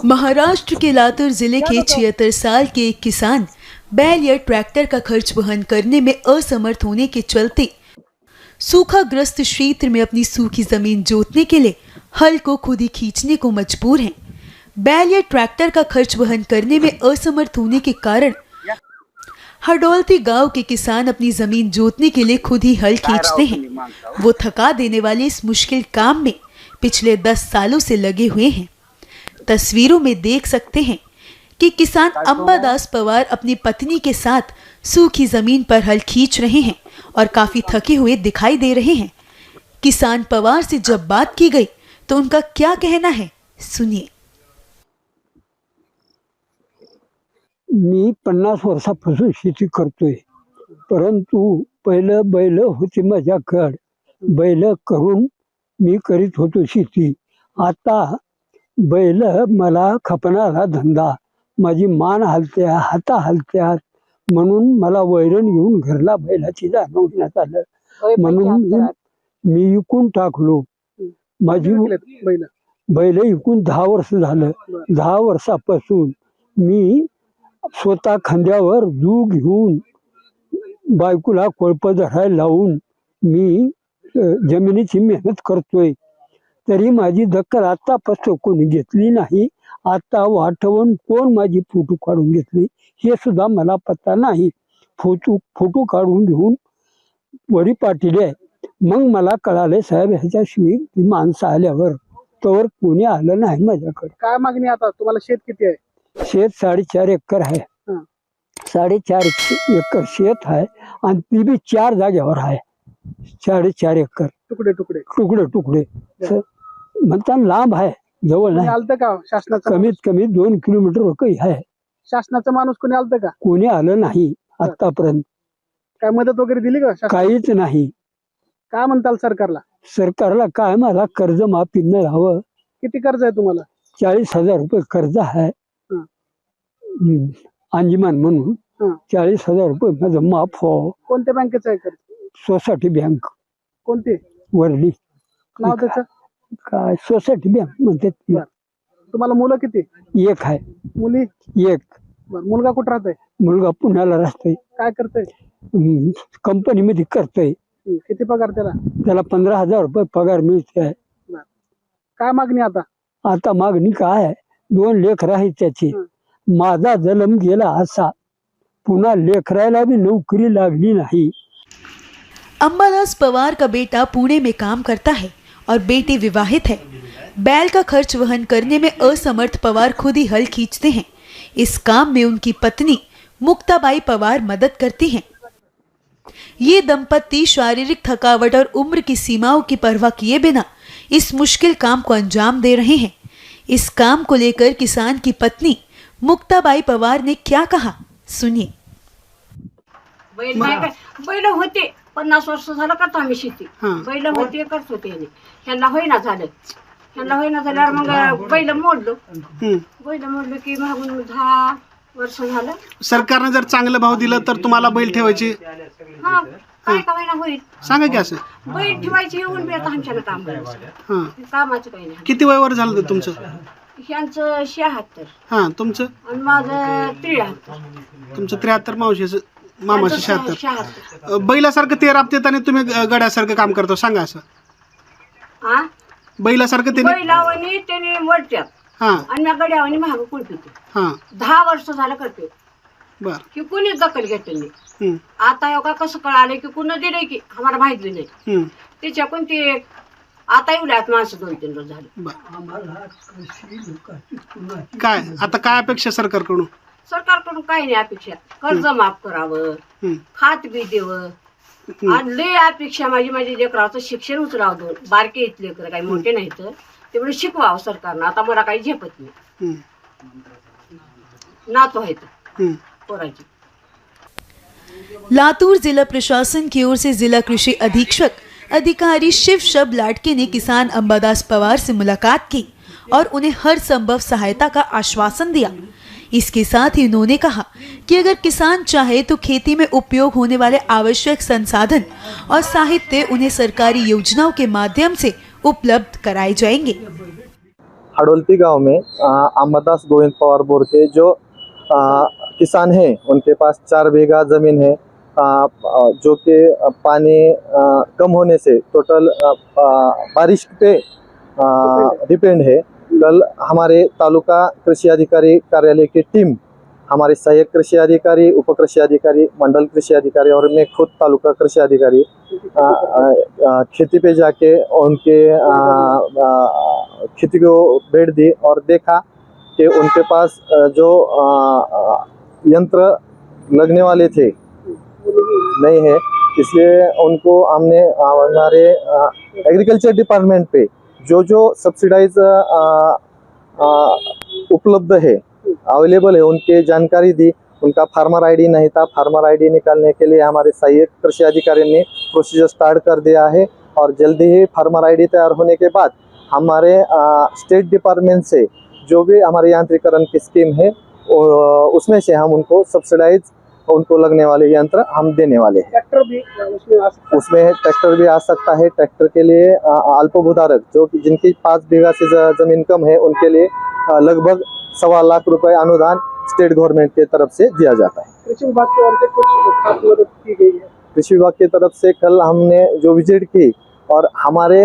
महाराष्ट्र के लातूर जिले के 76 साल के एक किसान बैल या ट्रैक्टर का खर्च वहन करने में असमर्थ होने के चलते सूखाग्रस्त क्षेत्र में अपनी सूखी जमीन जोतने के लिए हल को खुद ही खींचने को मजबूर हैं। बैल या ट्रैक्टर का खर्च वहन करने में असमर्थ होने के कारण हडोलती गांव के किसान अपनी जमीन जोतने के लिए खुद ही हल खींचते हैं। वो थका देने वाले इस मुश्किल काम में पिछले 10 सालों से लगे हुए हैं। तस्वीरों में देख सकते हैं कि किसान अंबादास पवार अपनी पत्नी के साथ सूखी जमीन पर हल खींच रहे हैं और काफी थके हुए दिखाई दे रहे हैं। किसान पवार से जब बात की गई तो उनका क्या कहना है, सुनिए। मी 50 वर्षापासून शेती करतोय, परंतु पहिलं बैल होती माझ्याकडे, बैल करून मी करीत होतो शेती। आता बैल मला खपणारा धंदा, माझी मान हलत्या, हाता हलत्यात, म्हणून मला वैरण घेऊन घरला बैलाची जाणवण्यात आलं, म्हणून मी विकून टाकलो। माझी बैल विकून 10 वर्ष झालं। 10 वर्षापासून मी स्वतः खांद्यावर जू घेऊन बायकोला कोळप धरायला लावून मी जमिनीची मेहनत करतोय, तरी माझी दखल आतापासून कोणी घेतली नाही। आता वाटवून कोण माझी फोटो काढून घेतली हे सुद्धा मला पत्ता नाही। फोटो काढून घेऊन वरी पाठवले, मग मला कळाले साहेब ह्याच्याशिवाय माणसं आल्यावर तोवर कोणी आलं नाही माझ्याकडे। काय मागणी आता तुम्हाला? शेत किती आहे? शेत 4.5 एकर आहे। 4.5 एकर शेत आहे आणि ती बी 4 जागेवर आहे। 4.5 एकर तुकडे तुकडे तुकडे तुकडे म्हणता लांब आहे, जवळ नाही। आलतं का शासनाचं? कमीत कमी 2 किलोमीटर काही आहे। शासनाचं माणूस कोणी आलतं का? कोणी आलं नाही आतापर्यंत। काय मदत वगैरे दिली का शासनाने? काहीच नाही। काय म्हणताल सरकारला? सरकारला काय, मला कर्ज माफी मिळावं। किती कर्ज आहे तुम्हाला? 40,000 रुपये कर्ज आहे अंजुमन म्हणून। 40,000 रुपये माझं माफ हो। कोणत्या बँकेचं आहे कर्ज? Society bank. कोणती? वरली। नाव त्याचं काय सोसायटी बँक म्हणते। तुम्हाला मुलं किती? एक आहे। मुली? एक। मुलगा कुठं राहतोय? मुलगा पुण्याला राहतोय। काय करतोय? कंपनीमध्ये करतोय। किती पगार त्याला? त्याला 15,000 रुपये पगार मिळते। काय मागणी आता? आता मागणी काय आहे, 2 लेकरं आहेत त्याची। माझा जन्म गेला असा, पुन्हा लेकरायला भी नौकरी लागली नहीं। अंबादास पवार का बेटा पुणे में काम करता है और बेटी विवाहित है। बैल का खर्च वहन करने में असमर्थ पवार खुद ही हल खींचते हैं। इस काम में उनकी पत्नी मुक्ताबाई पवार मदद करती हैं। ये दंपत्ति शारीरिक थकावट और उम्र की सीमाओं की परवाह किए बिना इस मुश्किल काम को अंजाम दे रहे हैं। इस काम को लेकर किसान की पत्नी मुक्ताबाई पवार ने क्या कहा, सुनिए। बैल होते 50 वर्ष झालं करतो आम्ही शेती। बैल होते करत होते, ह्यांना होईना झाल्यावर मग बैल मोडलो की मागून 10 वर्ष झालं। सरकारने जर चांगलं भाव दिलं तर तुम्हाला बैल ठेवायची? हा, काय का होईना होईल, सांगा की असं। बैल ठेवायची येऊन बी आता आमच्याला काम करायचं, कामाचं काही नाही। किती वय वर झालं तुमचं? ह्यांचं 76। हा, तुमचं? आणि माझं 73। तुमचं 73, मामाचं 76। बैलासारखं ते राबतेत आणि तुम्ही गड्यासारखं काम करतो, सांगा असं। बैलासारखं ते बैलावानी त्याने वळत्यात आणि मी गड्यावानी महाग कुळपिते। 10 वर्ष झालं करते बर की कोणीच दखल घेतली नाही। आता एवढा कसं कळालं की कुणा दिलंय की आम्हाला माहिती नाही, त्याच्याकडून ते आता येऊल्यात माणसं 2-3 रोज झाले। काय आता काय अपेक्षा सरकारकडून? सरकारकडून काही नाही अपेक्षा, कर्ज माफ करावं, खात बी देवं, आणि लय अपेक्षा माझी लेकराचं शिक्षण उचलावं। बारके इथले लेकर काही मोठे नाही तर तेवढे शिकवावं सरकारनं। आता मला काही झेपत नाही, नातू आहेत पोराची। लातूर जिला प्रशासन की ओर से जिला कृषि अधीक्षक अधिकारी शिव शब लाटके ने किसान अंबादास पवार से मुलाकात की और उन्हें हर संभव सहायता का आश्वासन दिया। इसके साथ ही उन्होंने कहा कि अगर किसान चाहे तो खेती में उपयोग होने वाले आवश्यक संसाधन और साहित्य उन्हें सरकारी योजनाओं के माध्यम से उपलब्ध कराए जाएंगे। हडोलती गांव में अमरदास गोविंद पवार बोर के जो किसान हैं, उनके पास 4 बीघा ज़मीन है, जो कि पानी कम होने से टोटल बारिश पे डिपेंड है। कल हमारे तालुका कृषि अधिकारी कार्यालय की टीम, हमारे सहायक कृषि अधिकारी, उप कृषि अधिकारी, मंडल कृषि अधिकारी और मैं खुद तालुका कृषि अधिकारी खेती पे जाके उनके खेती को भेंट दी और देखा कि उनके पास जो यंत्र लगने वाले थे नहीं है, इसलिए उनको हमने हमारे एग्रीकल्चर डिपार्टमेंट पे जो सब्सिडाइज उपलब्ध है, अवेलेबल है, उनके जानकारी दी। उनका फार्मर आईडी नहीं था, फार्मर आईडी निकालने के लिए हमारे सहायक कृषि अधिकारी ने प्रोसीजर स्टार्ट कर दिया है और जल्दी ही फार्मर आईडी तैयार होने के बाद हमारे स्टेट डिपार्टमेंट से जो भी हमारे यांत्रिकरण की स्कीम है उसमें से हम उनको सब्सिडाइज उनको लगने वाले यंत्र हम देने वाले हैं। ट्रैक्टर भी उसमें ट्रैक्टर भी आ सकता है। ट्रैक्टर के लिए अल्पभूधारक जो जिनकी 5 बीघा से जमीन कम है, उनके लिए लगभग 1.25 लाख रुपए अनुदान स्टेट गवर्नमेंट की तरफ से दिया जाता है। कृषि विभाग की ओर से कुछ खास मदद की गई है। कृषि विभाग की तरफ से कल हमने जो विजिट की और हमारे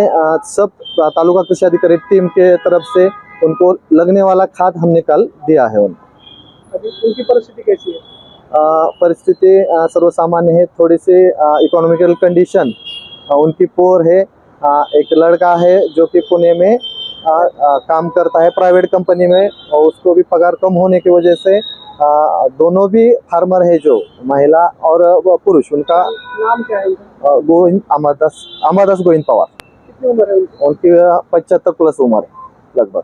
सब तालुका कृषि अधिकारी टीम के तरफ से उनको लगने वाला खाद हमने कल दिया है। अभी उनकी परिस्थिति कैसी है? परिस्थिति सर्वसामान्य है, थोड़ी सी इकोनॉमिकल कंडीशन उनकी पोर है। एक लड़का है जो कि पुणे में काम करता है प्राइवेट कंपनी में, और उसको भी पगार कम होने की वजह से दोनों भी फार्मर है, जो महिला और पुरुष, उनका नाम क्या है? गोविंद अमरदास गोविंद पवार। कितनी उम्र है उनकी? उनकी 75 प्लस उम्र है लगभग।